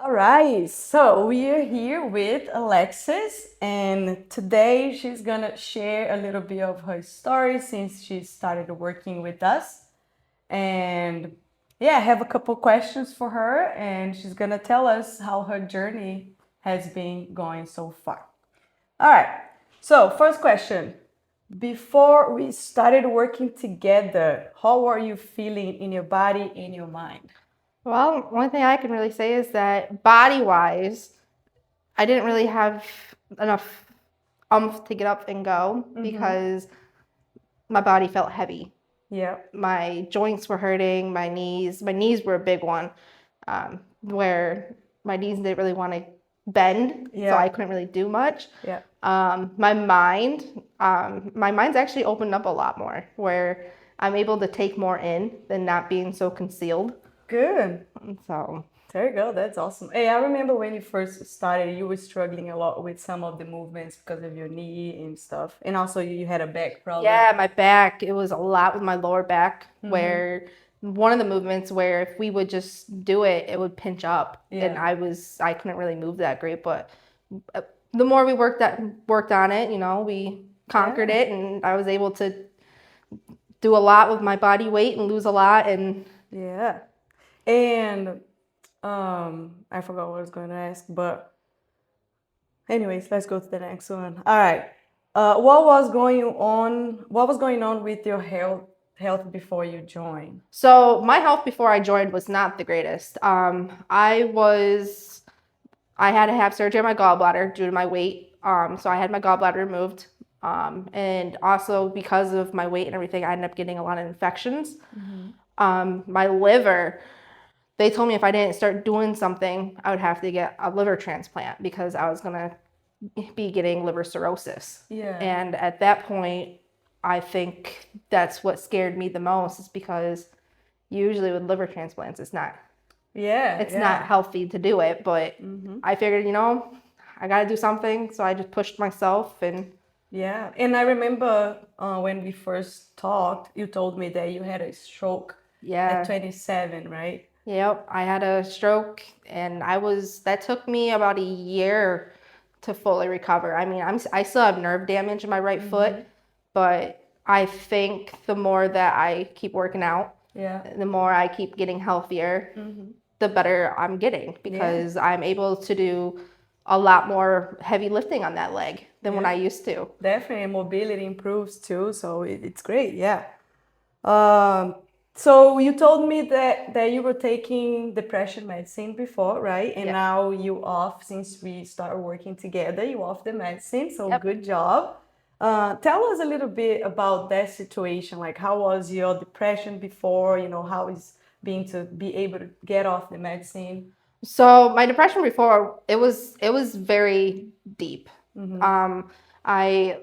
All right, so we are here with Alexis, and today she's gonna share a little bit of her story since she started working with us. And yeah, I have a couple questions for her, and she's gonna tell us how her journey has been going so far. All right, so first question. Before we started working together, how are you feeling in your body and your mind? Well, one thing I can really say is that body-wise, I didn't really have enough umph to get up and go because my body felt heavy. Yeah. My joints were hurting, my knees. My knees were a big one, where my knees didn't really want to bend, so I couldn't really do much. Yeah. My mind's actually opened up a lot more, where I'm able to take more in than not being so concealed. Good. So There you go. That's awesome. Hey, I remember when you first started, you were struggling a lot with some of the movements because of your knee and stuff. And also you had a back problem. yeah, my back, it was a lot with my lower back, where one of the movements where if we would just do it, it would pinch up. And I couldn't really move that great, but the more we worked on it, we conquered it, and I was able to do a lot with my body weight and lose a lot. And Yeah. And I forgot what I was going to ask, but anyways, let's go to the next one. All right. What was going on with your health before you joined? so my health before I joined was not the greatest. I had to have surgery on my gallbladder due to my weight. So I had my gallbladder removed. And also because of my weight and everything, I ended up getting a lot of infections. My liver, they told me if I didn't start doing something, I would have to get a liver transplant because I was going to be getting liver cirrhosis. Yeah. And at that point, I think that's what scared me the most, is because usually with liver transplants, it's not healthy to do it. But I figured, I got to do something. So I just pushed myself. And Yeah. And I remember when we first talked, you told me that you had a stroke at 27, right? Yep, I had a stroke, and that took me about a year to fully recover. I mean, I still have nerve damage in my right foot, but I think the more that I keep working out, the more I keep getting healthier, the better I'm getting, because I'm able to do a lot more heavy lifting on that leg than when I used to. Definitely, mobility improves too, so it's great. Yeah. So you told me that you were taking depression medicine before, right? And now you off, since we started working together, you off the medicine. So good job. Tell us a little bit about that situation. Like, how was your depression before? How is being to be able to get off the medicine? So my depression before, it was very deep. I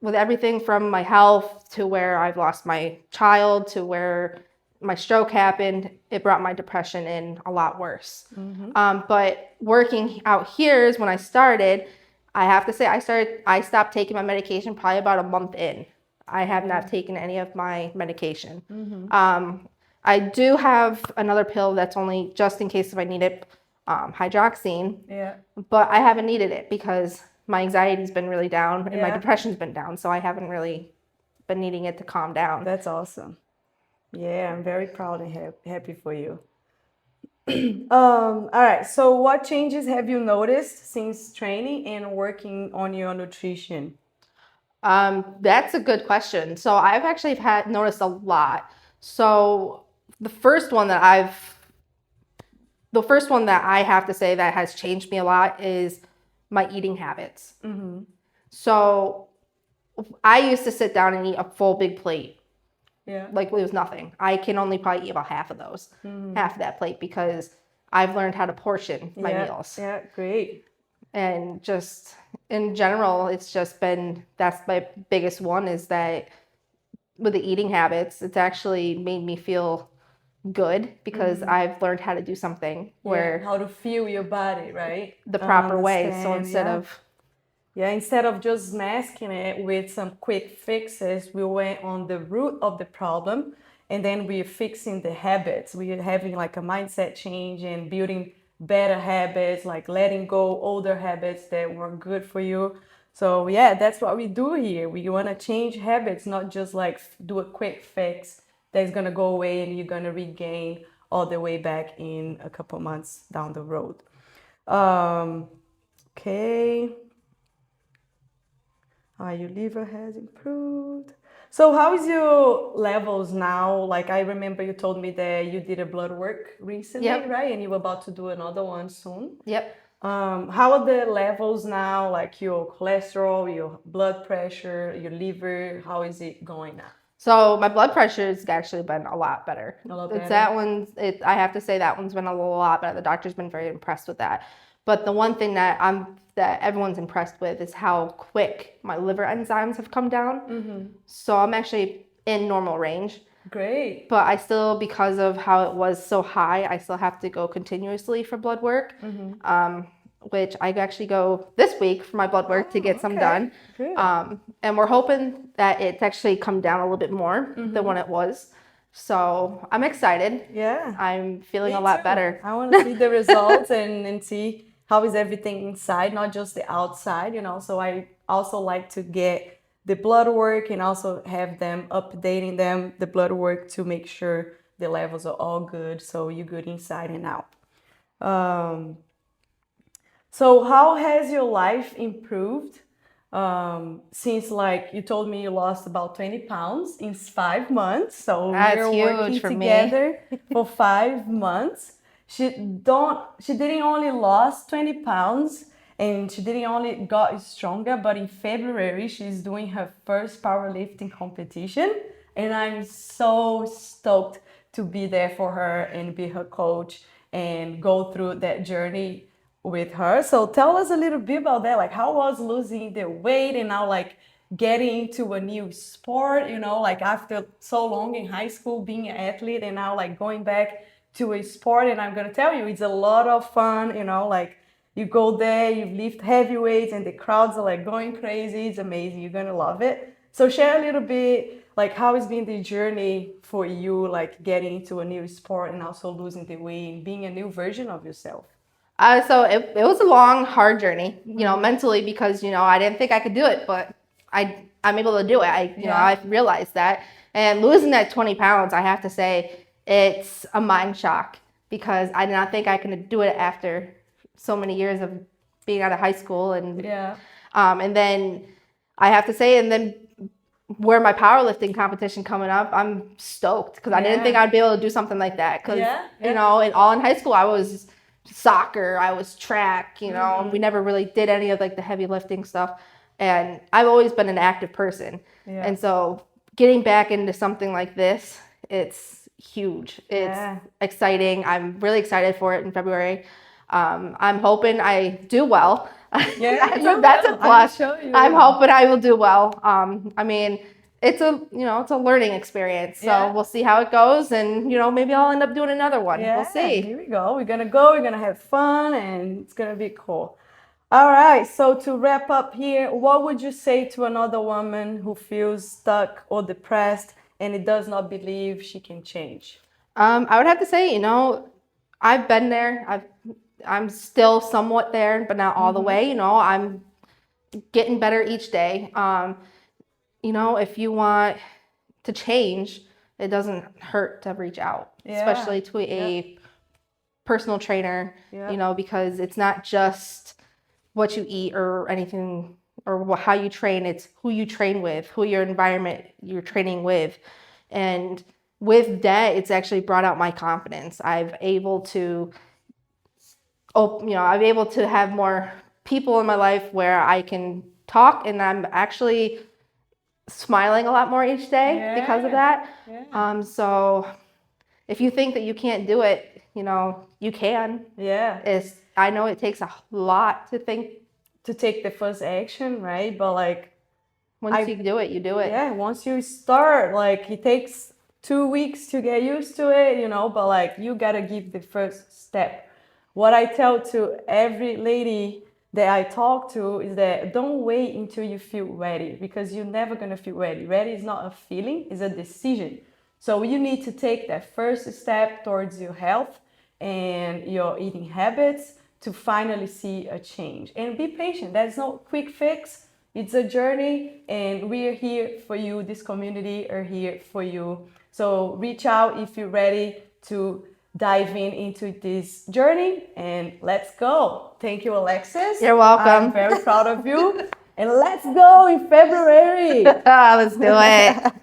With everything from my health to where I've lost my child to where my stroke happened, it brought my depression in a lot worse. But working out here is when I started. I have to say, I stopped taking my medication probably about a month in. I have not taken any of my medication. I do have another pill that's only just in case if I need it, hydroxine. Yeah. But I haven't needed it because my anxiety's been really down and my depression's been down, so I haven't really been needing it to calm down. That's awesome. Yeah, I'm very proud and happy for you. All right. So, what changes have you noticed since training and working on your nutrition? That's a good question. So I've actually noticed a lot. So the first one that I have to say that has changed me a lot is my eating habits. So I used to sit down and eat a full big plate. Like it was nothing. I can only probably eat about half of that plate, because I've learned how to portion my meals. Yeah, great. And just in general, it's just been, that's my biggest one, is that with the eating habits, it's actually made me feel good, because I've learned how to do something where how to feel your body, right? the proper way. So instead of just masking it with some quick fixes, we went on the root of the problem, and then we're fixing the habits. We're having like a mindset change and building better habits, like letting go older habits that weren't good for you. So yeah, that's what we do here. We want to change habits, not just like do a quick fix that's gonna go away and you're gonna regain all the way back in a couple months down the road. Um, okay. Your liver has improved. So how is your levels now? Like I remember you told me that you did a blood work recently, Yep. right? And you were about to do another one soon. Yep. How are the levels now? Like your cholesterol, your blood pressure, your liver, how is it going now? So my blood pressure has actually been a lot better. A lot It's better? that one's. I have to say that one's been a lot better. The doctor's been very impressed with that. But the one thing that everyone's impressed with is how quick my liver enzymes have come down. So I'm actually in normal range. Great. But I still, because of how it was so high, I still have to go continuously for blood work. Which I actually go this week for my blood work to get some done. Good. And we're hoping that it's actually come down a little bit more than when it was. So I'm excited. Yeah. I'm feeling Me a lot too. better. I want to see the results and see how is everything inside, not just the outside, you know. So I also like to get the blood work and also have them updating them, the blood work, to make sure the levels are all good. So you're good inside and out. So how has your life improved since, like you told me, you lost about 20 pounds in 5 months? So That's we're huge working for me. together for 5 months. She didn't only lost 20 pounds and she didn't only got stronger, but in February she's doing her first powerlifting competition, and I'm so stoked to be there for her and be her coach and go through that journey with her. So tell us a little bit about that. Like how was losing the weight and now like getting into a new sport, you know, like after so long in high school being an athlete and now like going back to a sport. And I'm gonna tell you, it's a lot of fun, you know, like you go there, you lift heavy weights and the crowds are like going crazy. It's amazing. You're gonna love it. So share a little bit like how has been the journey for you, like getting into a new sport and also losing the weight and being a new version of yourself. So it was a long, hard journey, mentally, because, I didn't think I could do it, but I'm able to do it. I realized that. And losing that 20 pounds, I have to say, it's a mind shock because I did not think I could do it after so many years of being out of high school. And then I have to say, and then where my powerlifting competition coming up, I'm stoked because I didn't think I'd be able to do something like that. Because, all in high school, I was soccer, I was track, and we never really did any of like the heavy lifting stuff. And I've always been an active person. And so getting back into something like this, it's huge. It's exciting. I'm really excited for it in February. I'm hoping I do well. That's a plus. I'm hoping I will do well. I mean, it's a learning experience. So we'll see how it goes, and maybe I'll end up doing another one. We'll see. Here we go. We're gonna have fun, and it's gonna be cool. All right. So to wrap up here, what would you say to another woman who feels stuck or depressed and it does not believe she can change? I would have to say, I've been there. I'm still somewhat there, but not all the way. I'm getting better each day. If you want to change, it doesn't hurt to reach out, especially to a personal trainer, because it's not just what you eat or anything or how you train. It's who you train with, who your environment you're training with. And with that, it's actually brought out my confidence. I'm able to have more people in my life where I can talk, and I'm actually smiling a lot more each day because of that. So if you think that you can't do it, you can. I know it takes a lot to take the first action, right? But like once you do it, you do it. Once you start, like it takes 2 weeks to get used to it, but like you gotta give the first step. What I tell to every lady that I talk to is that don't wait until you feel ready, because you're never gonna feel ready. Ready is not a feeling, it's a decision. So you need to take that first step towards your health and your eating habits to finally see a change. And be patient. There's no quick fix. It's a journey, and we are here for you. This community are here for you. So reach out if you're ready to dive into this journey, and let's go. Thank you, Alexis. You're welcome. I'm very proud of you. And let's go in February. Let's do it.